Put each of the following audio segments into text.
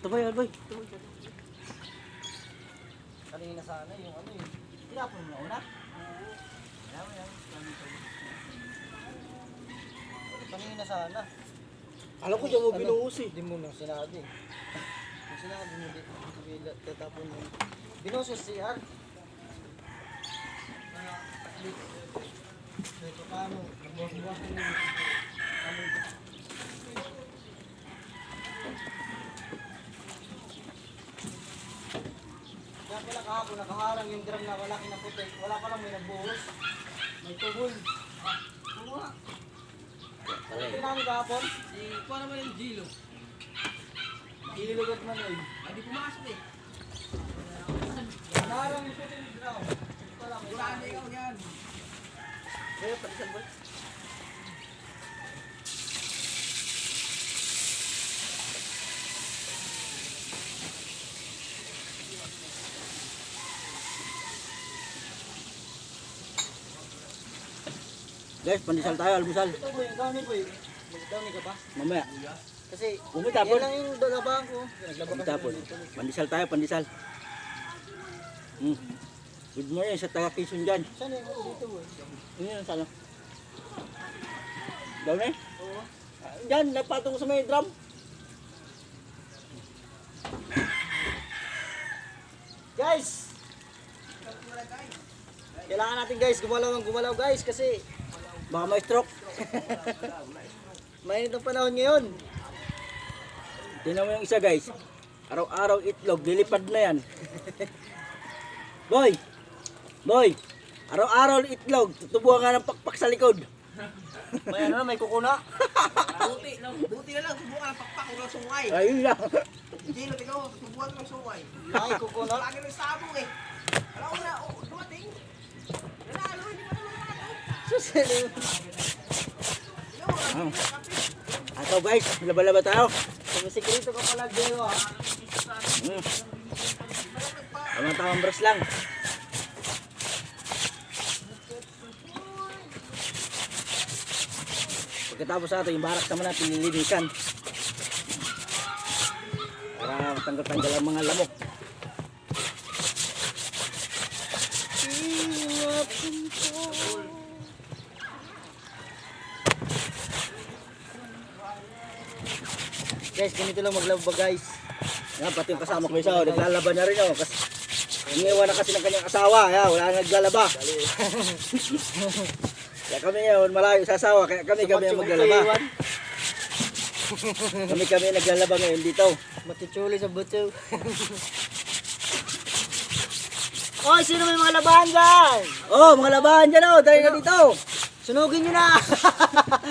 Tabay, albay. Kanina sana yung ano yun. Tinapon mo na una? Oo. Kanina sana. Alam ko dyan mo binuhos eh. Hindi mo nang sinabi. Kung sinabi mo, hindi tatapon mo. Binuhos yung CR. Ito paano? Nagbuwas mo na. Kaya pala kahapon, nakaharang yung drum na malaki na puti. Wala pa lang may nagbuhos. May tubol. Oo nga. Ito namin kahapon. Kuha naman yung Gilo. Ililugot man eh. Hindi pumasok eh. Nakaharang yung puti yung drum. Ito lang. Wala na ikaw yan. Kaya palisan ba? Guys, pandesal tayo, almusal. Ito boy, ikaw ni boy. Ikaw ni ka pa? Mamaya. Kasi Bumutapon. yan lang yung dalabahan ko. Naglaba kasi Tapon. Pandesal tayo, pandesal. Good morning sa taga Quezon dyan. Saan yung dito boy? Ano yun, sana? Down eh? Oo. Dyan, napatong sa may drum. Guys! Kailangan natin guys, gumalaw guys kasi Baka may stroke. mainit ang panahon ngayon. Tingnan mo yung isa guys. Araw-araw itlog, lilipad na yan. Boy! Boy! Araw-araw itlog, tutubuhan nga ng pakpak sa likod. May ano na, may kukuna. Buti na lang, subukan ang pakpak ko ng sungay. Ayun lang. Gilo, tingnan mo, subukan ko ng sungay. May kukuna. Lagi ng sabong eh. Alam ko na, dumating. Nanalo, hindi pa naman nanalo. Susunod. Ato guys, laba-laba tayo. Sumisikreto ka pala, Geo ha. Tamang brush lang. Pagkatapos sa ito, yung barak naman natin nilinisan. Para matanggal-tanggal ang mga lamok. Guys, ganito lang maglaba guys. Yan, pati yung kasama ko isa, naglalaba na rin oh. Kasi iniwan na kasi ng kanyang asawa, ya, wala na naglalaba. Kaya kami ngayon, malayo sa asawa, kaya kami ang maglalaba. Kami naglalaba ngayon dito. Matuchuli sa butso. Oy, sino may mga labahan dyan? Oh, mga labahan dyan oh, dahil na dito. Sunugin nyo na.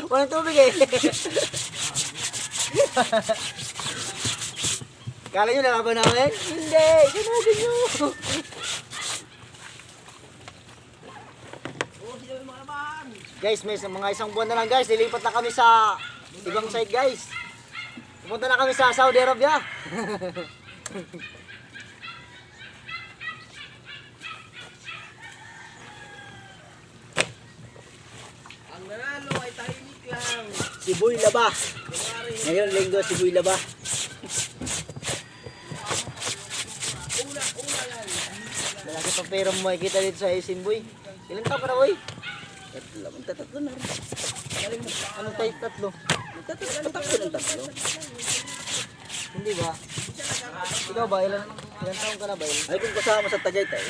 Walang tubig eh. Kala nyo nalaban namin? Hindi, sunugin nyo. Guys, may mga isang buwan na lang guys, lilipat na kami sa ibang side guys. Pupunta na kami sa Saudi Arabia. Ang nanalo ay tahimik lang. Sibuy Laba. Ngayon, linggo, Sibuy Laba. Malaki pa pera mo makikita dito sa Isinboy. Ilan taon ka na boy? Tatlo na rin. Anong type tatlo? Tatlo ng tatlo. Hindi ba? Ikaw ba? Ilan taon ka na ba? Ay, kung kasama sa Tagaytay,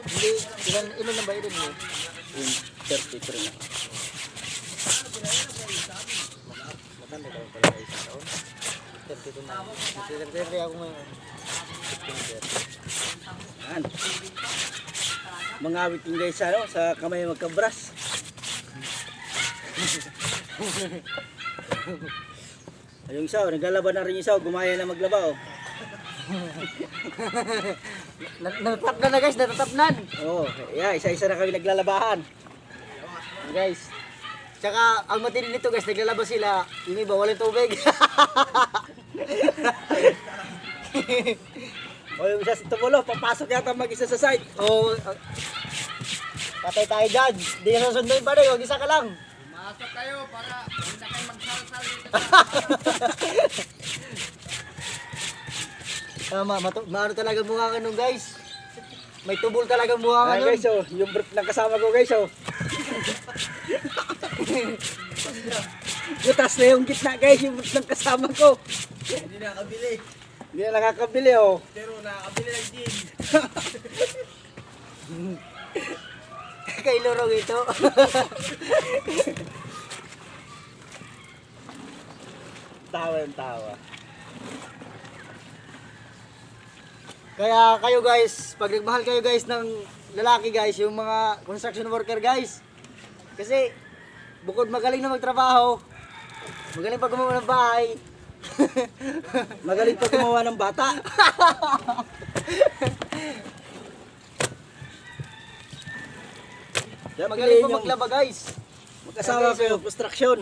Hindi, ilan na ba edad mo? yung 33 na. Matanda ka pala na isang taon. 32 na. 33 ako ngayon. Yan. Mga awit yung guys ano, sa kamay magkabras. Ay, yung isa, naglalaba na rin yung isa, gumaya na maglaba oh. Natatap na guys, natatapnan. Oo, yeah, isa-isa na kami naglalabahan. Guys. Tsaka ang matindi nito guys, naglalaba sila. Yung iba walang tubig. O yung isa si Tumulo, papasok yata mag-isa sa site. Oh, patay tayo dyan. Hindi ka susunduin pa rin, huwag isa ka lang. Masok kayo para hindi na kayo magsalsal dito. Maano talaga mukha ka nung guys. May tubol talaga mukha ka Ayan nun. guys, oh, yung brief ng kasama ko guys, oh. Butas na yung gitna guys, yung brief ng kasama ko. Hindi nakabili. Hindi na nakakabili, oh. Pero nakabili ng gin. Hmm. Kay Lorong ito. Tawa yung tawa. Kaya kayo guys, pag nagmahal kayo guys ng lalaki guys, yung mga construction worker guys. Kasi bukod magaling na magtrabaho, magaling pa gumawa ng bahay. Magaling pa gumawa ng bata. Kaya Magaling pa yung maglaba guys. mag-asawa ko yung construction.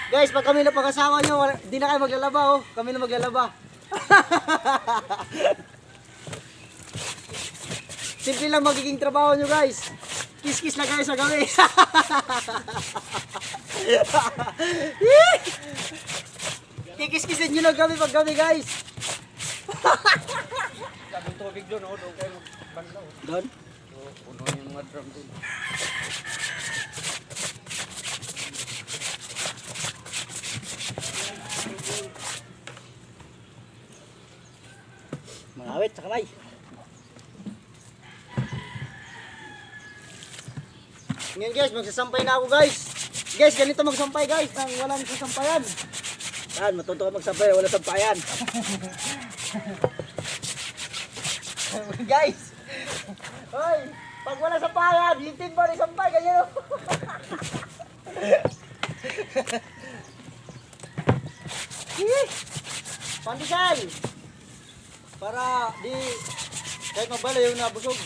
Guys, pag kami na pag-asawa nyo, di na kayo maglalaba oh. Kami na maglalaba. Simple lang magiging trabaho nyo guys. Kiss-kiss lang kayo sa gabi. Kikis-kissin nyo lang kami pag gabi guys. Sabong tubig doon, oh, doon kayo magbandaw. Doon? Puno yung mga drum doon. Mga awit sa kamay. Ngayon guys, magsasampay na ako guys. Guys, ganito magsampay guys, nang walang sasampayan. Yan, matuto ka magsampay, wala sampayan. Guys, hoy, pag wala sampayan, yung timba ni sampay, ganyan o. Pandesal! Para di, kahit mabala yung nabusog.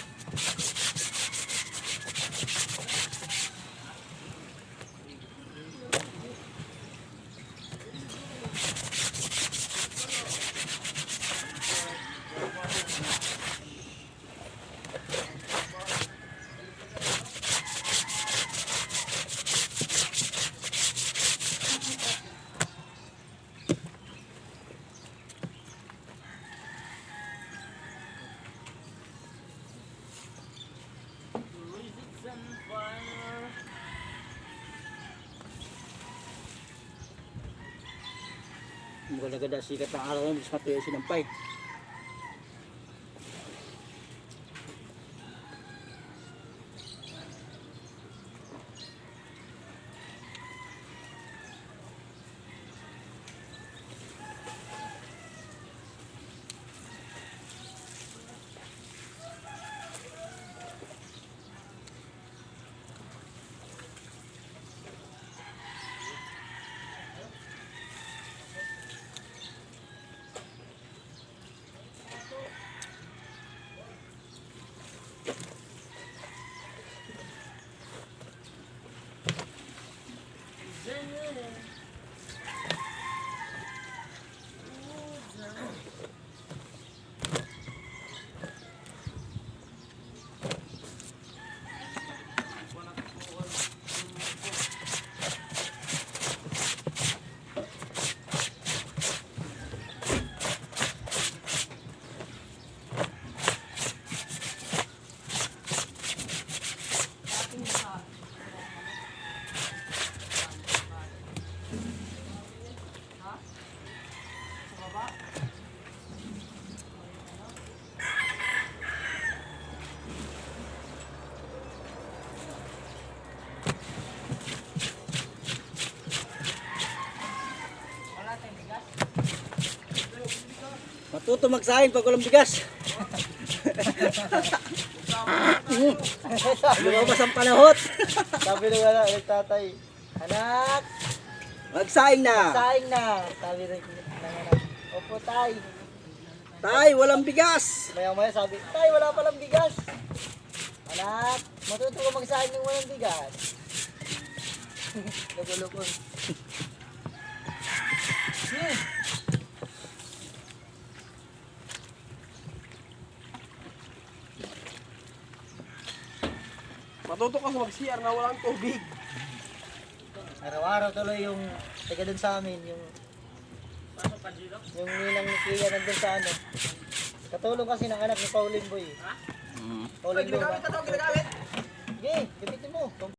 Mukha na ganda sikat ng araw na, mas matuyo sinampay. Matuto magsahin pag walang bigas. Lumabas ang panahot. Sabi nung wala, tatay, anak, Magsaing na. saing na. Sabi rin ng anak, opo tay. Tay, walang bigas. Maya-maya sabi, tay, wala palang bigas. Anak, matuto ka magsaing ng walang bigas. Lugulukon. Matuto ka mag-CR na walang tubig. Araw-araw tuloy yung taga dun sa amin, yung ninang ni Kuya nandun sa ano, Katulong kasi ng anak ni Pauline Boy. Mm. Pauline Boy. Ginagamit ka to, ginagamit. Sige, gamitin mo.